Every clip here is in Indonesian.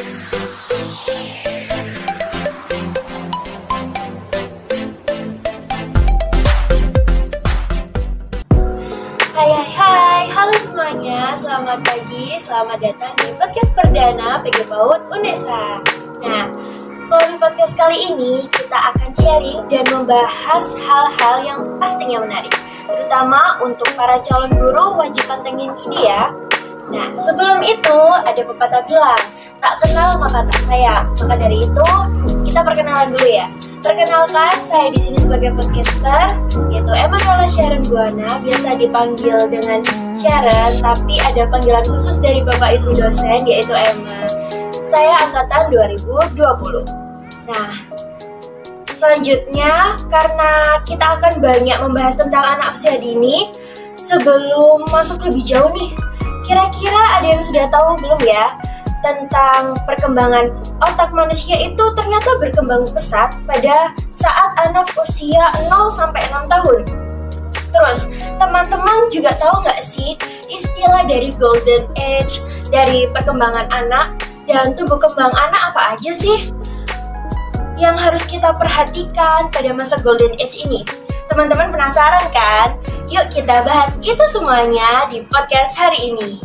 Hai, halo semuanya, selamat pagi, selamat datang di podcast perdana PG PAUD UNESA. Nah, melalui podcast kali ini kita akan sharing dan membahas hal-hal yang pastinya menarik, terutama untuk para calon guru wajib pantengin ini ya. Nah, sebelum itu ada pepatah bilang, tak kenal maka tak sayang. Maka dari itu, kita perkenalan dulu ya. Perkenalkan, saya di sini sebagai podcaster, yaitu Emanuela Sharon Buana, biasa dipanggil dengan Sharon, tapi ada panggilan khusus dari Bapak Ibu dosen, yaitu Emma. Saya angkatan 2020. Nah, selanjutnya, karena kita akan banyak membahas tentang anak usia dini, sebelum masuk lebih jauh nih, kira-kira ada yang sudah tahu belum ya tentang perkembangan otak manusia itu ternyata berkembang pesat pada saat anak usia 0-6 tahun. Terus, teman-teman juga tahu nggak sih istilah dari golden age, dari perkembangan anak dan tumbuh kembang anak apa aja sih yang harus kita perhatikan pada masa golden age ini? Teman-teman penasaran kan? Yuk kita bahas itu semuanya di podcast hari ini.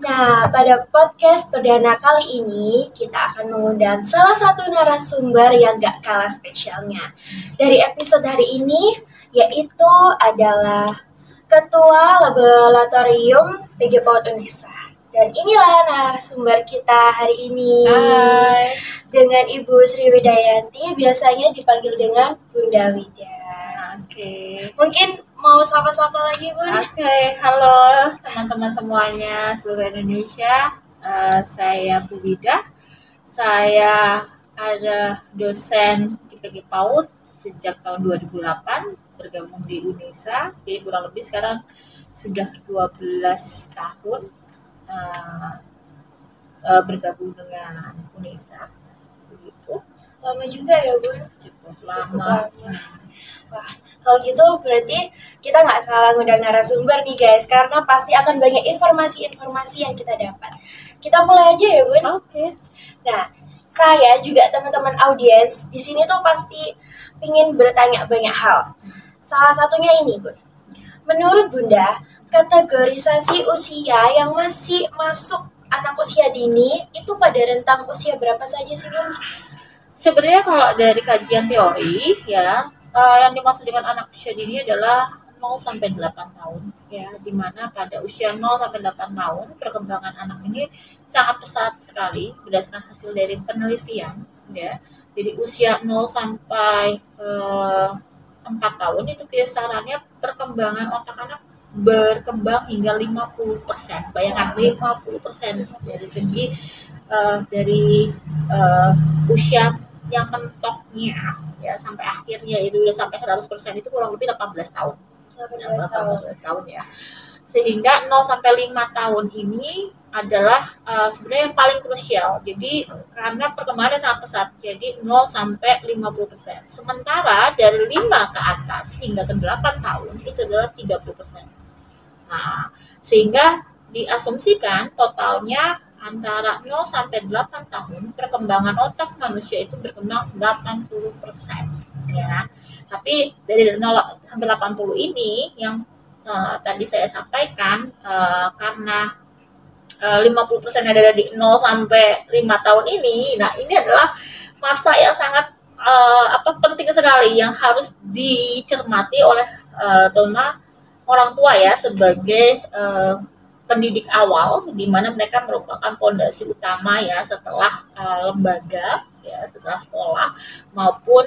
Nah, pada podcast perdana kali ini, kita akan mengundang salah satu narasumber yang gak kalah spesialnya. Dari episode hari ini, yaitu adalah Ketua Laboratorium PG PAUD UNESA. Dan inilah narasumber kita hari ini. Hai. Dengan Ibu Sri Widayanti, biasanya dipanggil dengan Bunda Wida. Oke. Mungkin mau sapa-sapa lagi, Bun? Oke, halo teman-teman semuanya seluruh Indonesia. Saya Bu Wida. Saya ada dosen di PG PAUD sejak tahun 2008, bergabung di UNESA. Jadi kurang lebih sekarang sudah 12 tahun bergabung dengan UNESA. Begitu. Lama juga ya, Bun? Cukup lama. Wah, kalau gitu berarti kita nggak salah ngundang narasumber nih guys, karena pasti akan banyak informasi-informasi yang kita dapat. Kita mulai aja ya, Bun. Oke. Nah, saya juga teman-teman audiens di sini tuh pasti ingin bertanya banyak hal. Salah satunya ini, Bun. Menurut Bunda, kategorisasi usia yang masih masuk anak usia dini itu pada rentang usia berapa saja sih, Bun? Sebenarnya kalau dari kajian teori ya, yang dimaksud dengan anak usia dini adalah 0-8 tahun ya, di mana pada usia 0-8 tahun perkembangan anak ini sangat pesat sekali berdasarkan hasil dari penelitian ya. Jadi usia 0-4 tahun itu kisarannya perkembangan otak anak berkembang hingga 50%. Bayangkan 50% dari segi dari usia yang mentoknya ya sampai akhirnya itu udah sampai 100% itu kurang lebih 18 tahun. 18 tahun ya. Sehingga 0-5 tahun ini adalah sebenarnya yang paling krusial. Jadi karena perkembangannya sangat pesat. Jadi 0-50%. Sementara dari 5 ke atas hingga ke 8 tahun itu adalah 30%. Nah, sehingga diasumsikan totalnya antara 0-8 tahun perkembangan otak manusia itu berkembang 80% ya. Tapi dari 0-80 ini yang tadi saya sampaikan karena 50% ada di 0-5 tahun ini. Nah, ini adalah masa yang sangat penting sekali yang harus dicermati oleh terutama orang tua ya sebagai pendidik awal, di mana mereka merupakan fondasi utama ya setelah lembaga ya, setelah sekolah maupun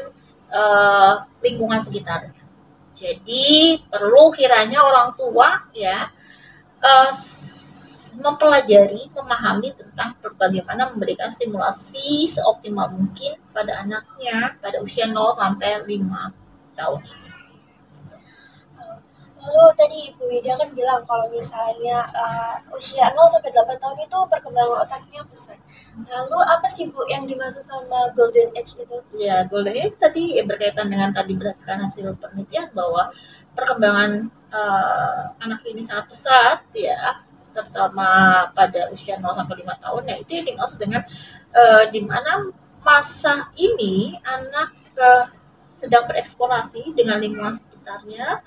lingkungan sekitarnya. Jadi perlu kiranya orang tua ya mempelajari, memahami tentang bagaimana memberikan stimulasi seoptimal mungkin pada anaknya pada usia 0-5 tahun ini. Lalu tadi Ibu Wida kan bilang kalau misalnya usia 0-8 tahun itu perkembangan otaknya pesat. Lalu apa sih Bu yang dimaksud sama golden age itu? Ya, golden age tadi berkaitan dengan tadi berdasarkan hasil penelitian bahwa perkembangan anak ini sangat pesat ya, terutama pada usia 0 sampai 5 tahun, ya itu yang dimaksud dengan di mana masa ini anak sedang bereksplorasi dengan lingkungan sekitarnya,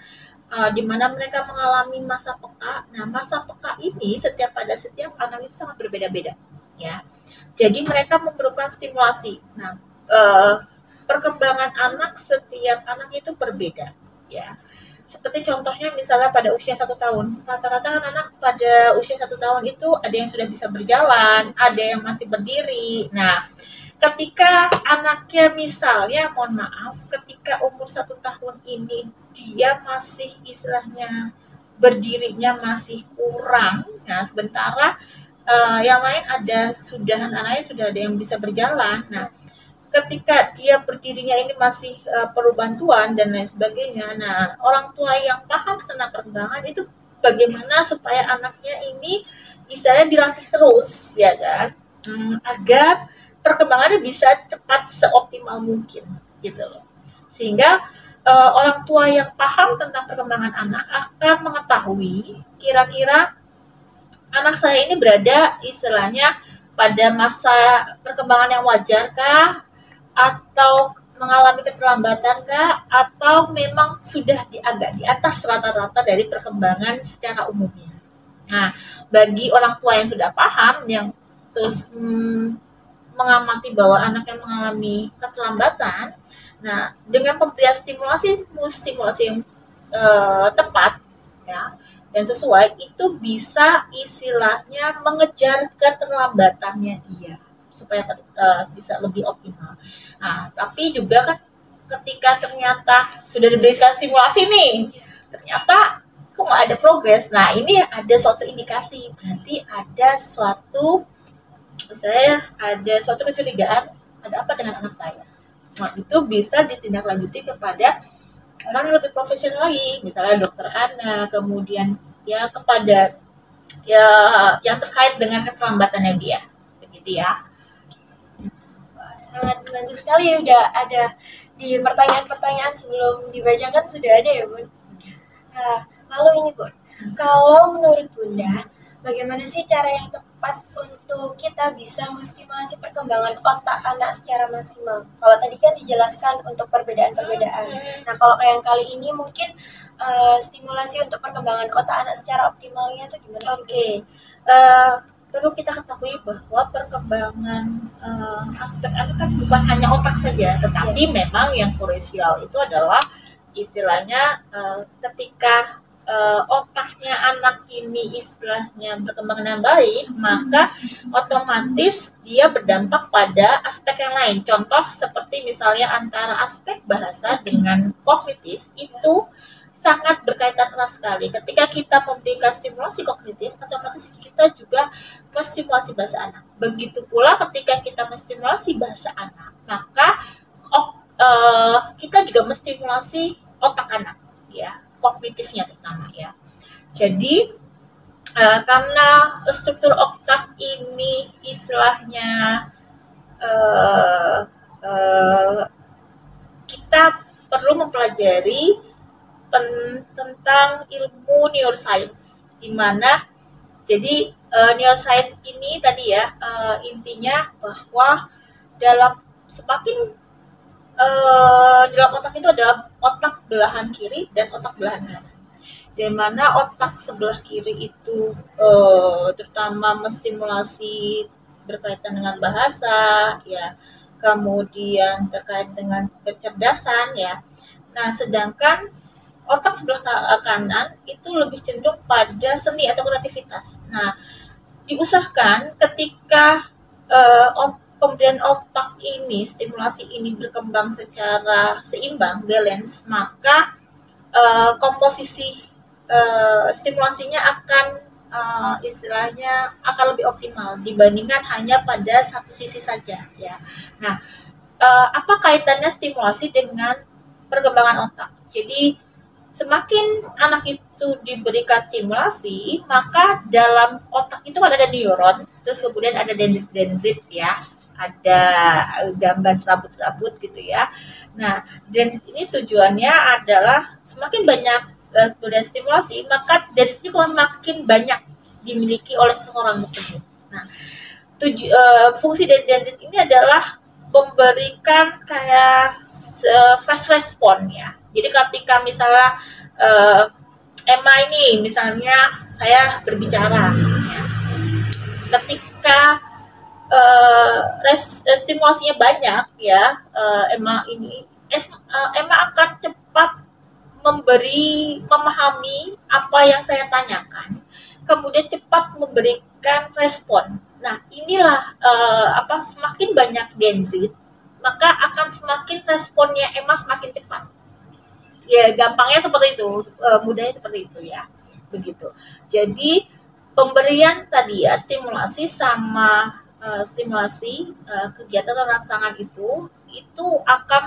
di mana mereka mengalami masa peka. Nah, masa peka ini pada setiap anak itu sangat berbeda-beda, ya. Jadi mereka memerlukan stimulasi. Nah, perkembangan anak, setiap anak itu berbeda, ya. Seperti contohnya misalnya pada usia 1 tahun, rata-rata anak pada usia 1 tahun itu ada yang sudah bisa berjalan, ada yang masih berdiri. Nah, ketika anaknya misalnya, mohon maaf, ketika umur 1 tahun ini dia masih istilahnya berdirinya masih kurang, nah sementara yang lain anaknya sudah ada yang bisa berjalan. Nah, ketika dia berdirinya ini masih perlu bantuan dan lain sebagainya. Nah, orang tua yang paham tentang perkembangan itu bagaimana supaya anaknya ini misalnya dilatih terus, ya kan, agar perkembangannya bisa cepat seoptimal mungkin, gitu loh. Sehingga orang tua yang paham tentang perkembangan anak akan mengetahui kira-kira anak saya ini berada istilahnya pada masa perkembangan yang wajar kah, atau mengalami keterlambatan kah, atau memang sudah agak di atas rata-rata dari perkembangan secara umumnya. Nah, bagi orang tua yang sudah paham, yang terus mengamati bahwa anak yang mengalami keterlambatan, nah dengan pemberian stimulasi yang tepat, ya, dan sesuai, itu bisa istilahnya mengejar keterlambatannya dia supaya bisa lebih optimal. Nah, tapi juga kan ketika ternyata sudah diberikan stimulasi nih, ternyata kok nggak ada progres. Nah, ini ada suatu indikasi, berarti ada suatu kecurigaan, ada apa dengan anak saya. Nah, itu bisa ditindaklanjuti kepada orang yang lebih profesional lagi, misalnya dokter anak, kemudian ya kepada ya yang terkait dengan keterlambatannya dia, begitu ya. Sangat membantu sekali ya, udah ada di pertanyaan-pertanyaan sebelum dibacakan sudah ada ya, Bun. Nah, lalu ini, Bun, kalau menurut Bunda, bagaimana sih cara yang tepat untuk kita bisa menstimulasi perkembangan otak anak secara maksimal? Kalau tadi kan dijelaskan untuk perbedaan-perbedaan. Nah, kalau yang kali ini mungkin stimulasi untuk perkembangan otak anak secara optimalnya itu gimana sih? Oke. Perlu kita ketahui bahwa perkembangan aspek anak kan bukan hanya otak saja, tetapi memang yang krusial itu adalah istilahnya ketika otaknya anak ini istilahnya berkembang dengan baik, maka otomatis dia berdampak pada aspek yang lain. Contoh seperti misalnya antara aspek bahasa dengan kognitif itu sangat berkaitan erat sekali. Ketika kita memberikan stimulasi kognitif, otomatis kita juga menstimulasi bahasa anak. Begitu pula ketika kita menstimulasi bahasa anak, maka kita juga menstimulasi otak anak, ya, kognitifnya terutama, ya. Jadi karena struktur otak ini istilahnya kita perlu mempelajari tentang ilmu neuroscience, di mana jadi neuroscience ini tadi ya intinya bahwa dalam dalam otak itu ada otak belahan kiri dan otak belahan kanan, di mana otak sebelah kiri itu terutama menstimulasi berkaitan dengan bahasa, ya, kemudian terkait dengan kecerdasan, ya. Nah, sedangkan otak sebelah kanan itu lebih cenderung pada seni atau kreativitas. Nah, diusahakan ketika pemberian otak ini, stimulasi ini berkembang secara seimbang, balance, maka komposisi stimulasinya akan istilahnya akan lebih optimal dibandingkan hanya pada satu sisi saja, ya. Nah, apa kaitannya stimulasi dengan perkembangan otak? Jadi semakin anak itu diberikan stimulasi, maka dalam otak itu ada neuron, terus kemudian ada dendrit, ya, ada gambar serabut-serabut gitu, ya. Nah, dendrit ini tujuannya adalah semakin banyak stimulasi, maka dendrit itu makin banyak dimiliki oleh seseorang tersebut. Nah, fungsi dari dendrit ini adalah memberikan kayak fast respon ya. Jadi ketika misalnya Emma ini misalnya saya berbicara ya. Ketika stimulasinya banyak ya, Emma akan cepat memahami apa yang saya tanyakan, kemudian cepat memberikan respon. Nah, inilah semakin banyak dendrit, maka akan semakin responnya Emma semakin cepat. Ya, gampangnya seperti itu, mudahnya seperti itu ya. Begitu. Jadi, pemberian tadi ya, stimulasi sama kegiatan rangsangan itu akan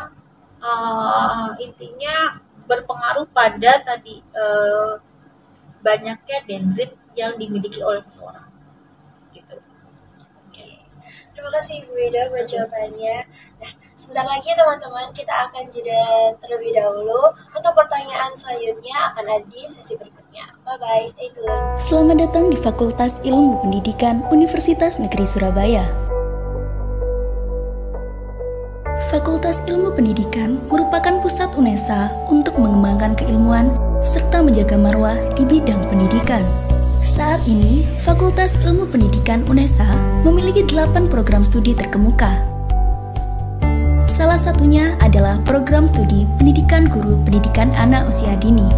intinya berpengaruh pada tadi banyaknya dendrit yang dimiliki oleh seseorang. Terima kasih Bu Ida buat jawabannya. Nah, sebentar lagi teman-teman kita akan jeda terlebih dahulu. Untuk pertanyaan selanjutnya akan ada di sesi berikutnya. Bye-bye, stay tune. Selamat datang di Fakultas Ilmu Pendidikan Universitas Negeri Surabaya. Fakultas Ilmu Pendidikan merupakan pusat UNESA untuk mengembangkan keilmuan serta menjaga marwah di bidang pendidikan. Saat ini, Fakultas Ilmu Pendidikan UNESA memiliki 8 program studi terkemuka. Salah satunya adalah program studi Pendidikan Guru Pendidikan Anak Usia Dini.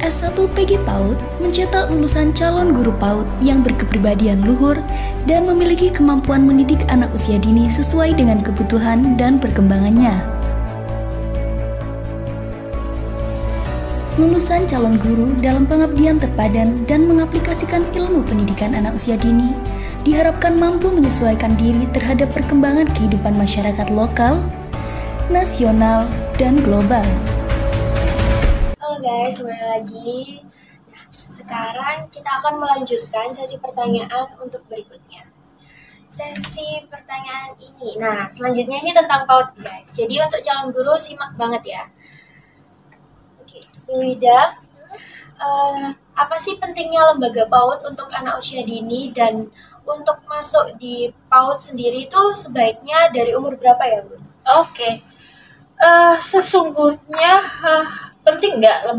S1 PG PAUD mencetak lulusan calon guru PAUD yang berkepribadian luhur dan memiliki kemampuan mendidik anak usia dini sesuai dengan kebutuhan dan perkembangannya. Lulusan calon guru dalam pengabdian terpadan dan mengaplikasikan ilmu pendidikan anak usia dini diharapkan mampu menyesuaikan diri terhadap perkembangan kehidupan masyarakat lokal, nasional, dan global. Halo guys, kembali lagi. Nah, sekarang kita akan melanjutkan sesi pertanyaan untuk berikutnya. Sesi pertanyaan ini, nah selanjutnya ini tentang PAUD guys. Jadi untuk calon guru simak banget ya. Bu Ida, apa sih pentingnya lembaga PAUD untuk anak usia dini dan untuk masuk di PAUD sendiri itu sebaiknya dari umur berapa ya Bu? Oke. Sesungguhnya penting nggak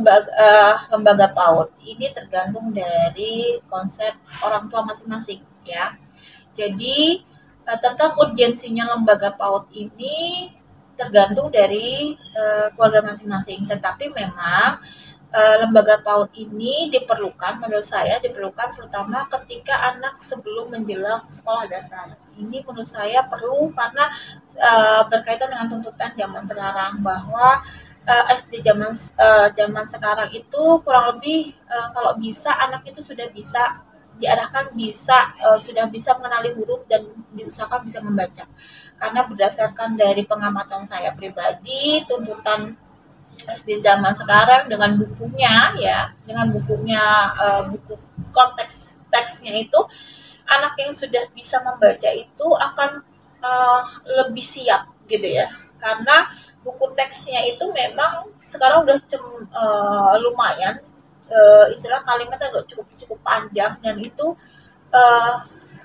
lembaga PAUD? Ini tergantung dari konsep orang tua masing-masing ya. Jadi tentang urgensinya lembaga PAUD ini tergantung dari keluarga masing-masing. Tetapi memang lembaga PAUD ini menurut saya diperlukan terutama ketika anak sebelum menjelang sekolah dasar. Ini menurut saya perlu karena berkaitan dengan tuntutan zaman sekarang bahwa SD zaman sekarang itu kurang lebih kalau bisa anak itu sudah bisa diarahkan sudah bisa mengenali huruf dan diusahakan bisa membaca. Karena berdasarkan dari pengamatan saya pribadi, tuntutan SD zaman sekarang dengan bukunya buku konteks teksnya itu, anak yang sudah bisa membaca itu akan lebih siap gitu ya. Karena buku teksnya itu memang sekarang udah lumayan istilah kalimatnya agak cukup panjang, dan itu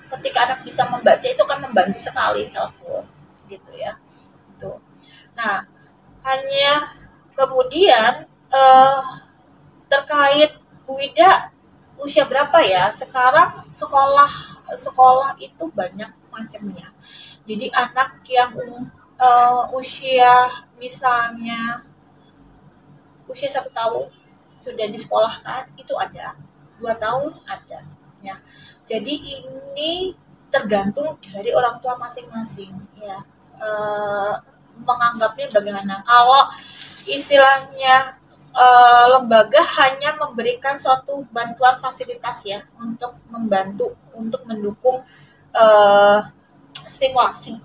ketika anak bisa membaca itu akan membantu sekali helpful gitu ya. Itu. Nah, hanya kemudian terkait Bu Ida usia berapa ya? Sekarang sekolah itu banyak macamnya. Jadi anak yang usia misalnya usia 1 tahun sudah disekolahkan itu ada, 2 tahun ada ya. Jadi ini tergantung dari orang tua masing-masing ya, menganggapnya bagaimana. Kalau istilahnya lembaga hanya memberikan suatu bantuan fasilitas ya untuk membantu, untuk mendukung stimulasi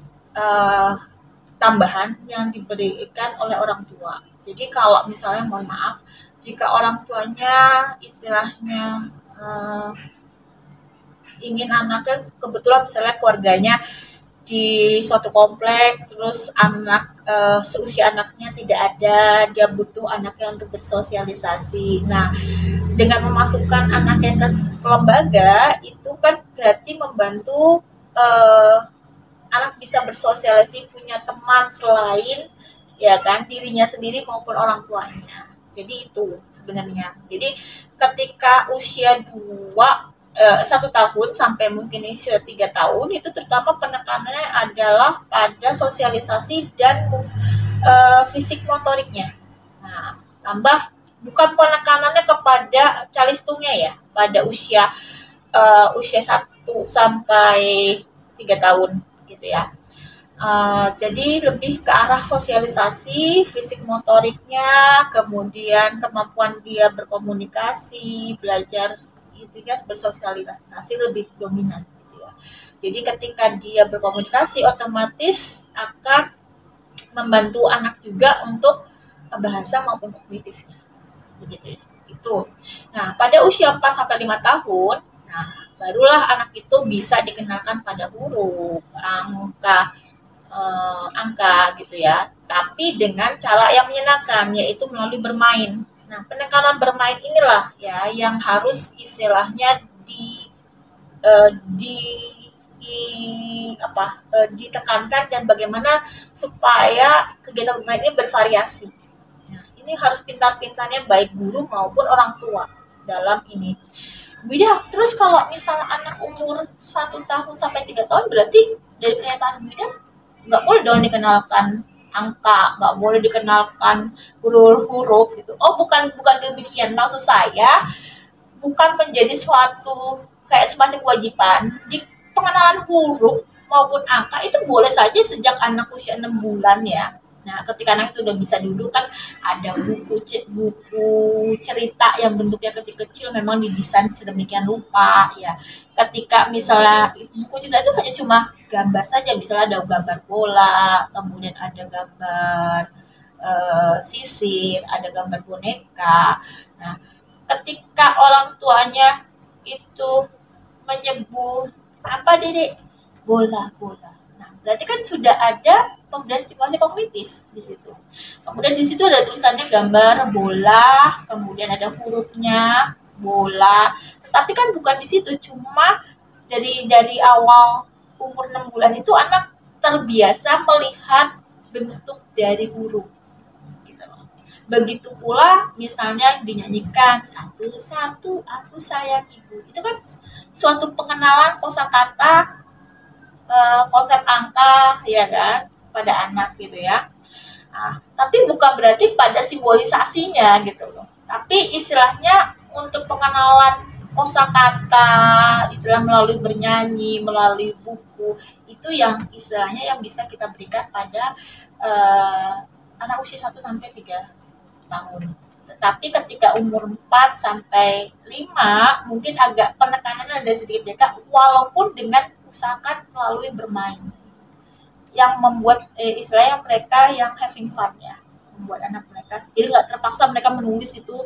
tambahan yang diberikan oleh orang tua. Jadi kalau misalnya mohon maaf jika orang tuanya istilahnya ingin anaknya, kebetulan misalnya keluarganya di suatu komplek, terus anak seusia anaknya tidak ada, dia butuh anaknya untuk bersosialisasi. Nah, dengan memasukkan anaknya ke lembaga itu kan berarti membantu anak bisa bersosialisasi, punya teman selain ya kan dirinya sendiri maupun orang tuanya. Jadi itu sebenarnya. Jadi ketika usia 1 tahun sampai mungkin usia 3 tahun itu terutama penekanannya adalah pada sosialisasi dan fisik motoriknya. Nah, tambah bukan penekanannya kepada calistungnya ya pada usia 1 sampai 3 tahun gitu ya. Jadi lebih ke arah sosialisasi, fisik motoriknya, kemudian kemampuan dia berkomunikasi, belajar intinya bersosialisasi lebih dominan gitu ya. Jadi ketika dia berkomunikasi otomatis akan membantu anak juga untuk bahasa maupun kognitifnya. Begitu ya. Itu. Nah, pada usia 4 sampai 5 tahun, nah barulah anak itu bisa dikenalkan pada huruf, angka gitu ya, tapi dengan cara yang menyenangkan, yaitu melalui bermain. Nah, penekanan bermain inilah ya yang harus istilahnya ditekankan dan bagaimana supaya kegiatan bermain ini bervariasi. Nah, ini harus pintar-pintarnya baik guru maupun orang tua dalam ini. Wida, terus kalau misalnya anak umur 1 tahun sampai 3 tahun berarti dari pernyataan Wida nggak boleh dong dikenalkan angka, nggak boleh dikenalkan huruf-huruf gitu. Oh, bukan demikian. Maksud saya bukan menjadi suatu kayak semacam kewajiban. Di pengenalan huruf maupun angka itu boleh saja sejak anak usia 6 bulan ya. Nah, ketika anak itu udah bisa duduk kan ada buku cerita yang bentuknya kecil-kecil memang didesain sedemikian rupa ya. Ketika misalnya buku cerita itu hanya cuma gambar saja, misalnya ada gambar bola, kemudian ada gambar sisir, ada gambar boneka. Nah, ketika orang tuanya itu menyebut apa Dedek? Bola. Nah, berarti kan sudah ada pemberian stimulasi kognitif di situ. Kemudian di situ ada tulisannya gambar bola, kemudian ada hurufnya bola. Tapi kan bukan di situ, cuma dari awal umur 6 bulan itu anak terbiasa melihat bentuk dari huruf. Gitu. Begitu pula misalnya dinyanyikan satu-satu aku sayang ibu. Itu kan suatu pengenalan kosakata, konsep angka ya kan pada anak gitu ya. Nah, tapi bukan berarti pada simbolisasinya gitu loh. Tapi istilahnya untuk pengenalan kosakata, istilah melalui bernyanyi, melalui buku, itu yang istilahnya yang bisa kita berikan pada anak usia 1 sampai 3 tahun. Tetapi ketika umur 4 sampai 5 mungkin agak penekanannya ada sedikit beda walaupun dengan usahakan melalui bermain yang membuat istilahnya mereka yang having fun ya, membuat anak mereka jadi nggak terpaksa mereka menulis itu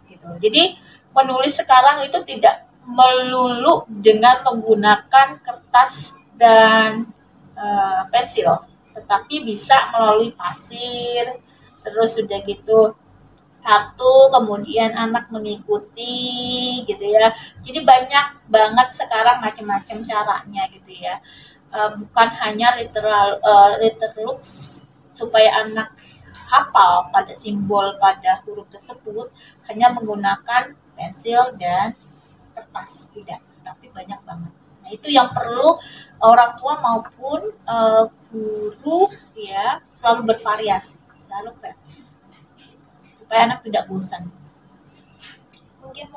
gitu. Jadi menulis sekarang itu tidak melulu dengan menggunakan kertas dan pensil, tetapi bisa melalui pasir, terus sudah gitu kartu, kemudian anak mengikuti gitu ya. Jadi banyak banget sekarang macam-macam caranya gitu ya. Bukan hanya literal supaya anak hafal pada simbol pada huruf tersebut hanya menggunakan pensil dan kertas, tidak, tapi banyak banget. Nah, itu yang perlu orang tua maupun guru ya selalu bervariasi, selalu kreatif supaya anak tidak bosan. Mungkin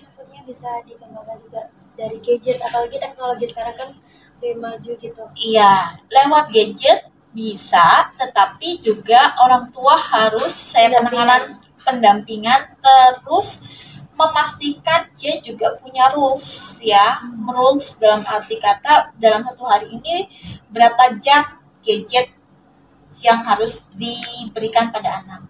maksudnya bisa dikembangkan juga dari gadget, apalagi teknologi sekarang kan lebih maju gitu. Iya, lewat gadget bisa, tetapi juga orang tua harus pendampingan terus memastikan dia juga punya rules ya. Rules dalam arti kata dalam satu hari ini berapa jam gadget yang harus diberikan pada anak.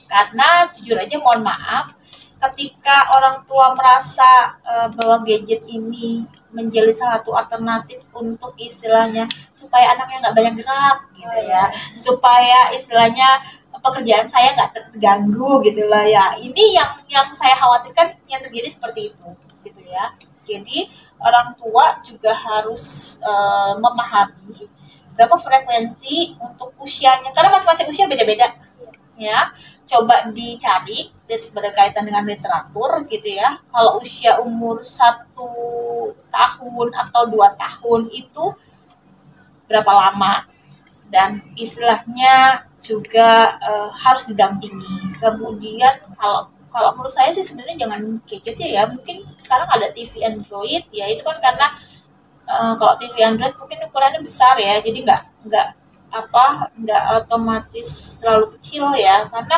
Karena jujur aja mohon maaf, ketika orang tua merasa bahwa gadget ini menjadi salah satu alternatif untuk istilahnya supaya anaknya nggak banyak gerak gitu ya, supaya istilahnya pekerjaan saya nggak terganggu gitu lah ya. Ini yang saya khawatirkan yang terjadi seperti itu gitu ya. Jadi orang tua juga harus memahami berapa frekuensi untuk usianya, karena masing-masing usia beda-beda ya. Coba dicari berkaitan dengan literatur gitu ya. Kalau usia umur 1 tahun atau 2 tahun itu berapa lama, dan istilahnya juga harus didampingi. Kemudian kalau menurut saya sih sebenarnya jangan gadget ya. Mungkin sekarang ada TV Android ya, itu kan karena kalau TV Android mungkin ukurannya besar ya, jadi nggak otomatis terlalu kecil ya. Karena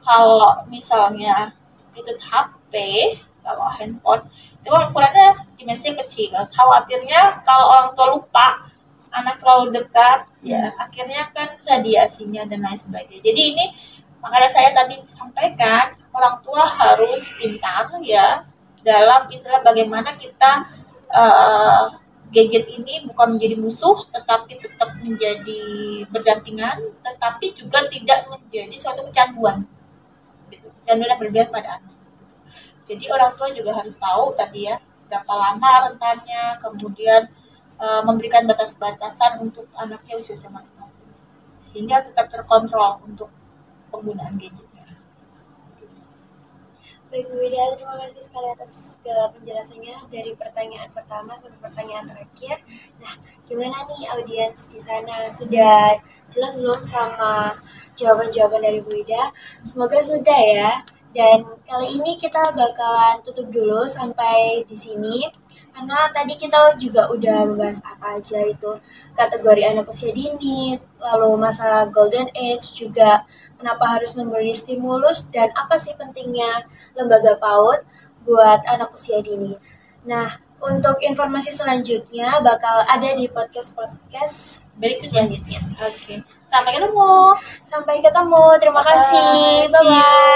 kalau misalnya itu HP, kalau handphone itu kan ukurannya dimensinya kecil. Khawatirnya kalau orang tua lupa, anak terlalu dekat ya, akhirnya kan radiasinya dan lain sebagainya. Jadi ini makanya saya tadi sampaikan, orang tua harus pintar ya dalam istilah bagaimana kita gadget ini bukan menjadi musuh, tetapi tetap menjadi berdampingan, tetapi juga tidak menjadi suatu kecanduan, gitu. Kecanduan yang berlebihan pada anak. Jadi orang tua juga harus tahu tadi ya, berapa lama rentannya, kemudian memberikan batas-batasan untuk anaknya usia masing-masing, sehingga tetap terkontrol untuk penggunaan gadgetnya. Baik Bu Wida, terima kasih sekali atas segala penjelasannya dari pertanyaan pertama sampai pertanyaan terakhir. Nah, gimana nih audiens di sana? Sudah jelas belum sama jawaban-jawaban dari Bu Wida? Semoga sudah ya. Dan kali ini kita bakalan tutup dulu sampai di sini. Karena tadi kita juga udah membahas apa aja itu kategori anak usia dini, lalu masa golden age, juga kenapa harus memberi stimulus, dan apa sih pentingnya lembaga PAUD buat anak usia dini. Nah, untuk informasi selanjutnya bakal ada di podcast Berikut selanjutnya. Oke. Sampai ketemu. Sampai ketemu. Terima kasih. Bye-bye.